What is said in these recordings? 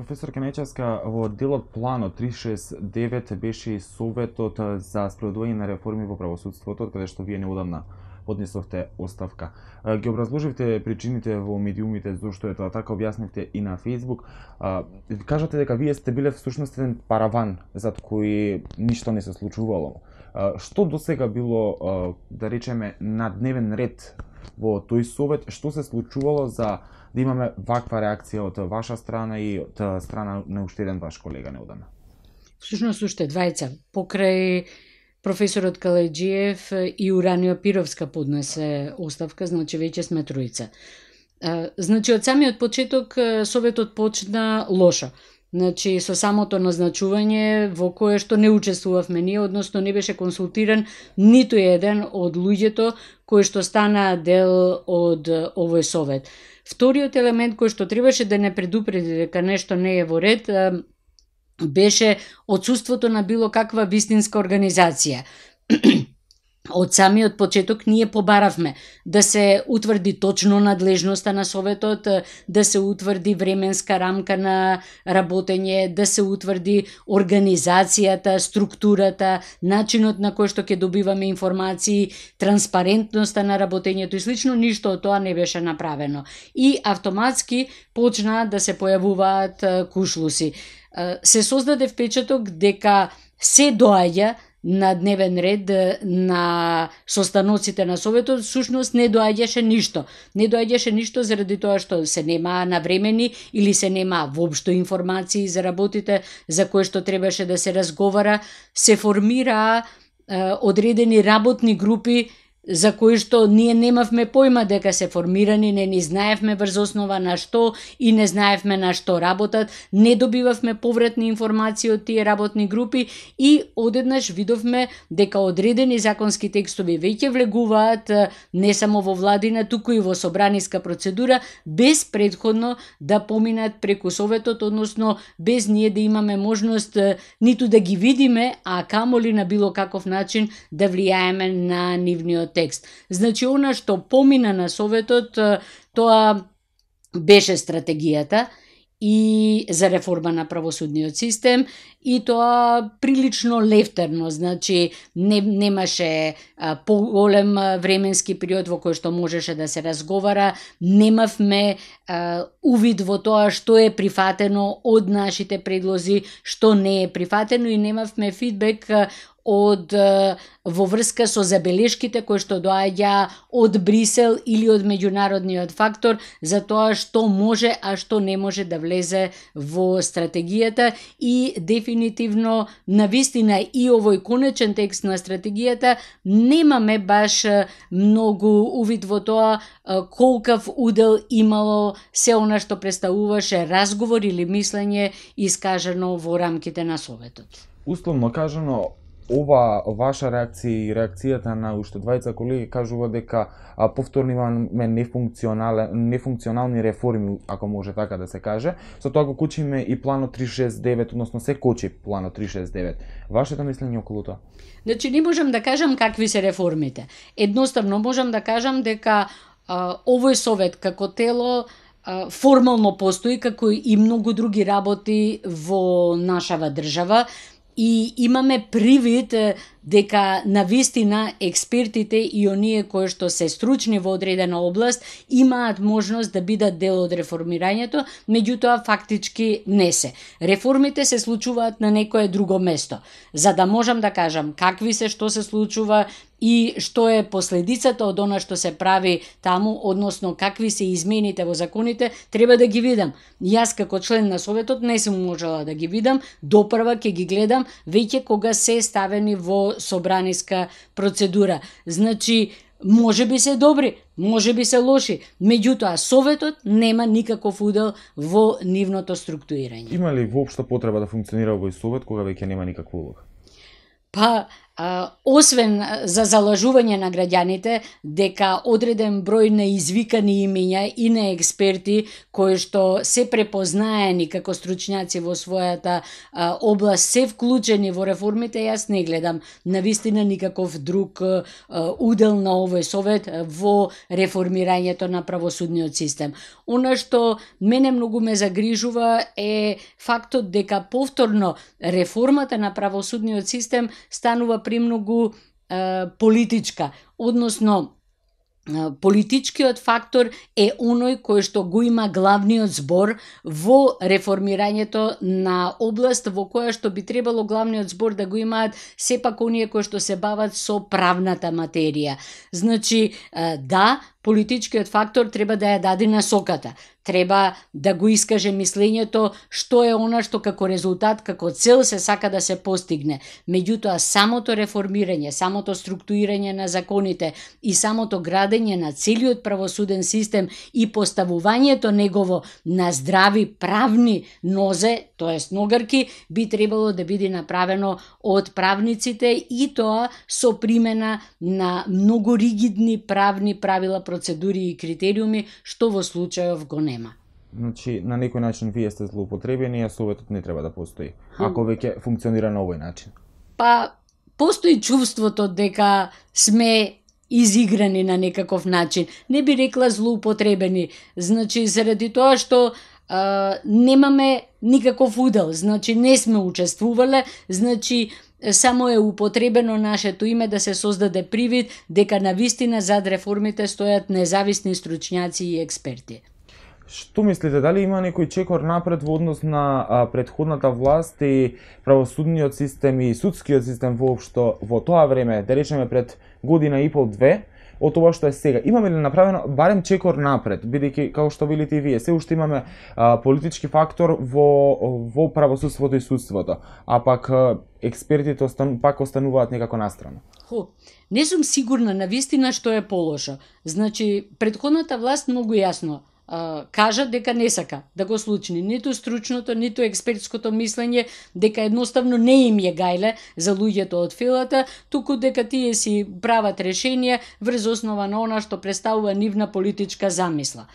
Професор Кенечевска, во делот планот 369 беше и советот за спроведување на реформи во правосудството, каде што вие неодамна поднесовте оставка. Ги образложивте причините во медиумите зошто е тоа така, објаснивте и на Facebook. Кажате дека вие сте биле всушност еден параван зад кој ништо не се случувало. Што досега било, да речеме, на дневен ред во тој совет, што се случувало за да имаме ваква реакција од ваша страна и од страна на уште еден ваш колега неодамна? Всушност уште двајца. Покрај професорот Каледжиев и Уранија Пировска поднесе оставка, значи веќе сме тројца. Значи од самиот почеток советот почна лошо. Значи со самото назначување во кое што не учествувавме ние, односно не беше консултиран ниту еден од луѓето кои што стана дел од овој совет. Вториот елемент кој што требаше да не предупреди дека нешто не е во ред беше отсуството на било каква вистинска организација. Од самиот почеток ние побаравме да се утврди точно надлежноста на советот, да се утврди временска рамка на работење, да се утврди организацијата, структурата, начинот на кој што ќе добиваме информации, транспарентноста на работењето и слично. Ништо од тоа не беше направено. И автоматски почнаа да се појавуваат кушлуси. Се создаде впечаток дека се доаѓа на дневен ред на состаноците на советот, всушност не доаѓаше ништо. Не доаѓаше ништо заради тоа што се немаа навремени или се немаа воопшто информации за работите за кои што требаше да се разговара. Се формираа одредени работни групи за кои што ние немавме појма дека се формирани, не ни знаевме врз основа на што и не знаевме на што работат, не добивавме повратни информации од тие работни групи и одеднаш видовме дека одредени законски текстови веќе влегуваат не само во владина, туку и во собраниска процедура, без претходно да поминат преку советот, односно без ние да имаме можност ниту да ги видиме, а камоли на било каков начин да влијаеме на нивниот текст. Значи, она што помина на советот, тоа беше стратегијата и за реформа на правосудниот систем, и тоа прилично лефтерно, значи немаше поголем временски период во кој што можеше да се разговара, немавме увид во тоа што е прифатено од нашите предлози, што не е прифатено и немавме фидбек од во врска со забелешките кои што доаѓа од Брисел или од меѓународниот фактор за тоа што може, а што не може да влезе во стратегијата и дефинитивно навистина и овој конечен текст на стратегијата немаме баш многу увид во тоа колкав удел имало се она што представуваше разговор или мислење искажано во рамките на советот. Условно кажано, ова ваша реакција и реакцијата на уште двајца колеги кажува дека повторно имаме нефункционални реформи, ако може така да се каже. Со тоа го кучиме и планот 369, односно се кочи планот 369. Вашето мислење околу тоа? Значи, не можам да кажам какви се реформите. Едноставно можам да кажам дека овој совет како тело формално постои, како и многу други работи во нашава држава, и имаме привид дека навистина експертите и оние кои што се стручни во одредена област имаат можност да бидат дел од реформирањето, меѓутоа фактички не се. Реформите се случуваат на некое друго место. За да можам да кажам какви се, што се случува и што е последицата од она што се прави таму, односно какви се измените во законите, треба да ги видам. Јас како член на советот не сум можела да ги видам, допрва ќе ги гледам веќе кога се ставени во собраниска процедура. Значи, може би се добри, може би се лоши, меѓутоа советот нема никаков удел во нивното структурирање. Има ли воопшто потреба да функционира овој совет кога веќе нема никаква улога? Па, освен за залажување на граѓаните, дека одреден број неизвикани имиња и на експерти кои што се препознаени како стручњаци во својата област се вклучени во реформите, јас не гледам навистина никаков друг удел на овој совет во реформирањето на правосудниот систем. Она што мене многу ме загрижува е фактот дека повторно реформата на правосудниот систем станува премногу политичка, односно политичкиот фактор е оној кој што го има главниот збор во реформирањето на област во која што би требало главниот збор да го имаат сепак оние кои што се бават со правната материја. Значи, да, политичкиот фактор треба да ја даде насоката. Треба да го искаже мислењето што е она што како резултат, како цел се сака да се постигне. Меѓутоа, самото реформирање, самото структурирање на законите и самото градење на целиот правосуден систем и поставувањето негово на здрави правни нозе, тоест ногарки, би требало да биде направено од правниците и тоа со примена на многу ригидни правни правила, процедури и критериуми, што во случајов го нема. Значи, на некој начин вие сте злоупотребени, а советот не треба да постои, ако веќе функционира на овој начин. Па, постои чувството дека сме изиграни на некаков начин. Не би рекла злоупотребени, значи заради тоа што немаме никаков удел, значи не сме учествувале, значи само е употребено нашето име да се создаде привид дека навистина зад реформите стојат независни стручњаци и експерти. Што мислите, дали има некој чекор напред во однос на претходната власт и правосудниот систем и судскиот систем воопшто во тоа време, да речеме пред година и пол-две, од тоа што е сега? Имаме ли направено барем чекор напред, бидејќи како што велите и вие, се уште имаме политички фактор во правосудството и судството, а пак експертите пак остануваат некако настрана? Не сум сигурна навистина што е полошо. Значи, претходната власт многу јасно кажа дека не сака да го случи ниту стручното, ниту експертското мислење, дека едноставно не им е гајле за луѓето од филата, туку дека тие си прават решенија врз основа на она што представува нивна политичка замисла.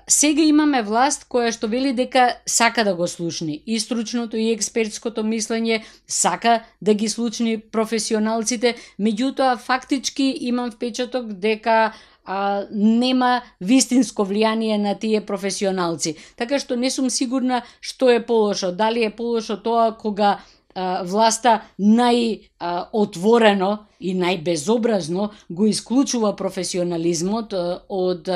Сега имаме власт која што вели дека сака да го слушни и стручното и експертското мислење, сака да ги слушни професионалците, меѓутоа фактички имам впечаток дека нема вистинско влијание на тие професионалци. Така што не сум сигурна што е полошо. Дали е полошо тоа кога власта најотворено и најбезобразно го исклучува професионализмот од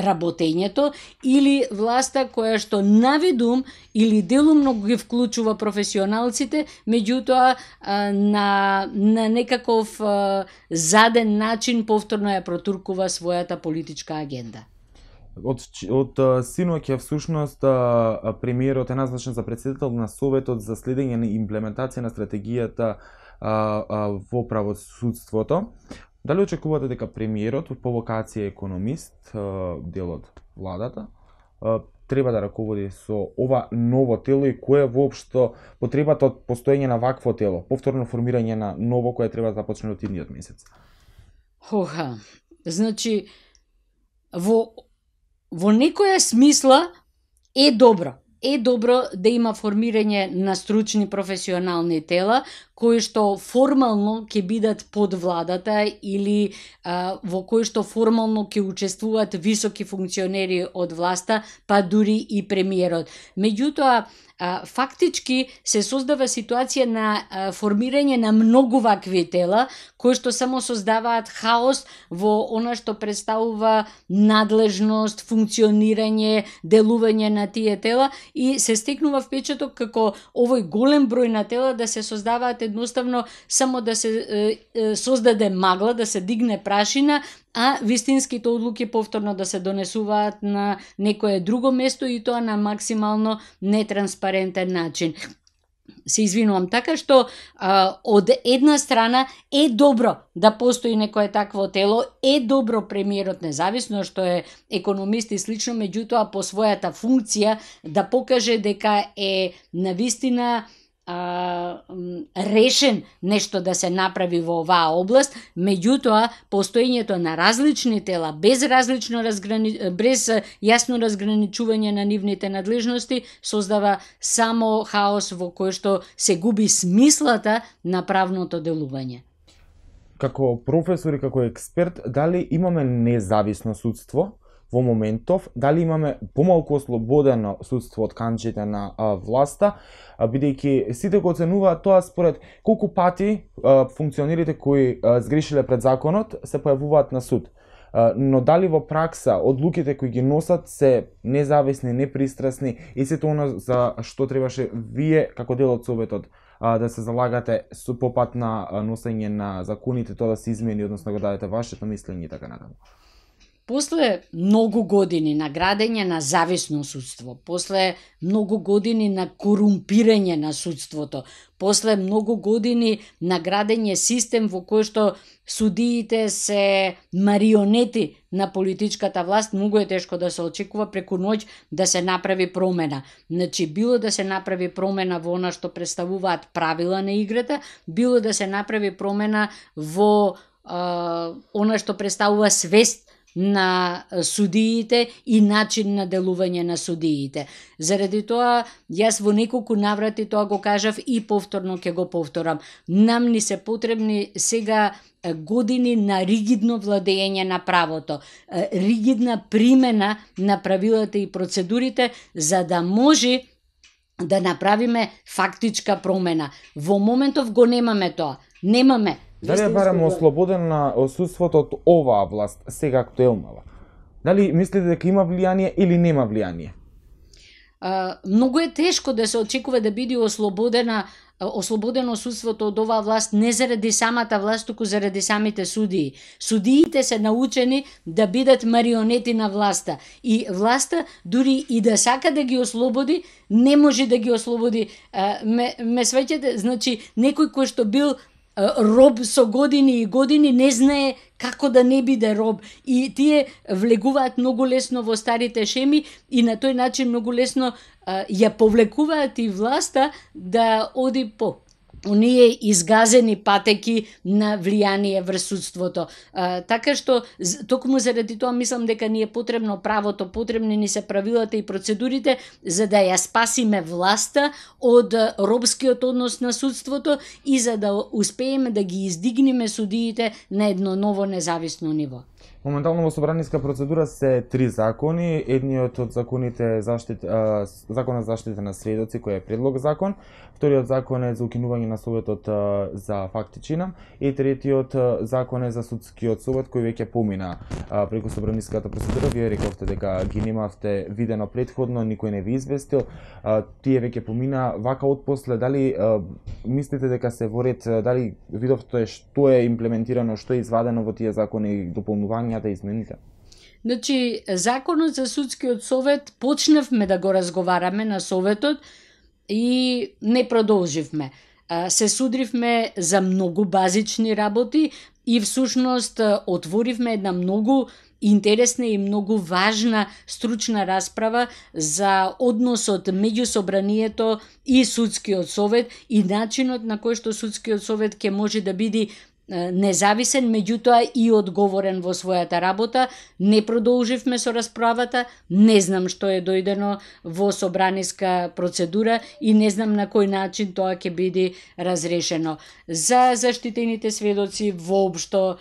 работењето, или власта која што наведум или делумно ги вклучува професионалците, меѓутоа на некаков заден начин повторно ја протуркува својата политичка агенда. Од синоќа всушност премиерот е назначен за председател на Советот за следење на имплементација на стратегијата во правосудството. Дали очекувате дека премиерот, по вокација економист, дел од владата, треба да раководи со ова ново тело и кој е воопшто потребата од постоење на вакво тело, повторно формирање на ново кое треба да започне од идниот месец? Значи, во некоја смисла е добро да има формирање на стручни професионални тела кои што формално ќе бидат под владата или во кои што формално ќе учествуваат високи функционери од власта, па дури и премиерот. Меѓутоа, фактички се создава ситуација на формирање на многу вакви тела кои што само создаваат хаос во она што представува надлежност, функционирање, делување на тие тела и се стекнува впечаток како овој голем број на тела да се создаваат едноставно само да се создаде магла, да се дигне прашина, а вистинските одлуки повторно да се донесуваат на некое друго место и тоа на максимално нетранспарентен начин. Се извинувам, така што од една страна е добро да постои некое такво тело, е добро премиерот независно што е економист и слично, меѓутоа по својата функција да покаже дека е навистина решен нешто да се направи во оваа област, меѓутоа постоењето на различни тела без без јасно разграничување на нивните надлежности создава само хаос во кој што се губи смислата на правното делување. Како професор и како експерт, дали имаме независно судство во моментов, дали имаме помалку ослободено судство од канџите на власта, бидејќи сите го оценуваат тоа според колку пати функционерите кои сгрешиле пред законот се појавуваат на суд. Но дали во пракса одлуките кои ги носат се независни, непристрасни и сето она за што требаше вие како дел од Советот да се залагате по пат на носење на законите, тоа да се измени, односно да го дадете вашето мислење и така натаму. После многу години на градење на зависно судство, после многу години на корумпирање на судството, после многу години на градење систем во кој што судиите се марионети на политичката власт, многу е тешко да се очекува преку ноќ да се направи промена. Значи, било да се направи промена во она што представуваат правила на играта, било да се направи промена во она што представува свест на судиите и начин на делување на судиите. Заради тоа, јас во неколку наврати тоа го кажав и повторно ќе го повторам. Нам ни се потребни сега години на ригидно владење на правото, ригидна примена на правилата и процедурите, за да може да направиме фактичка промена. Во моментов го немаме тоа. Немаме. Дали е барем ослободена судството од оваа власт, сега актуелнава? Дали мислите дека има влијание или нема влијание? Многу е тешко да се очекува да биде ослободено судството од оваа власт не заради самата власт, туку заради самите судии. Судиите се научени да бидат марионети на власта и власта дури и да сака да ги ослободи, не може да ги ослободи. Ме свеќате, значи некој кој што бил роб со години и години не знае како да не биде роб и тие влегуваат многу лесно во старите шеми и на тој начин многу лесно ја повлекуваат и власта да оди по оние изгазени патеки на влијание врз судството. Така што, токму заради тоа мислам дека ни е потребно правото, потребни ни се правилата и процедурите за да ја спасиме власта од робскиот однос на судството и за да успееме да ги издигнеме судиите на едно ново независно ниво. Моментално во собраниска процедура се 3 закони. Едниот од законите Законот за заштита на сведоци, кој е предлог закон, вториот закон е за укинување на Советот за фактичина и третиот закон е за судскиот совет кој веќе помина преку собраниската процедура. Вие рековте дека ги немавте видено претходно, никој не ви известил. Тие веќе помина, вака отпосле дали мислите дека се во ред, дали видовте што е имплементирано, што е извадено во тие закони, дополнувањата и измените? Значи, законот за судскиот совет почнавме да го разговараме на советот и не продолживме. Се судривме за многу базични работи и всушност отворивме една многу интересна и многу важна стручна расправа за односот меѓу собранието и судскиот совет и начинот на кој што судскиот совет ќе може да биде независен, меѓутоа и одговорен во својата работа. Не продолживме со расправата, не знам што е дојдено во собраниска процедура и не знам на кој начин тоа ќе биде разрешено. За заштитените сведоци воопшто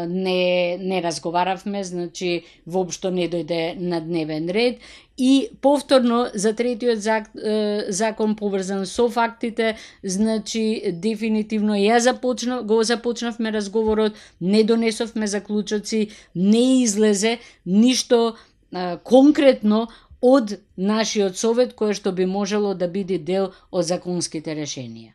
не разговаравме, значи воопшто не дојде на дневен ред. И повторно за третиот закон поврзан со фактите, значи дефинитивно го започнавме разговорот, не донесовме заклучоци, не излезе ништо конкретно од нашиот совет кое што би можело да биде дел од законските решенија.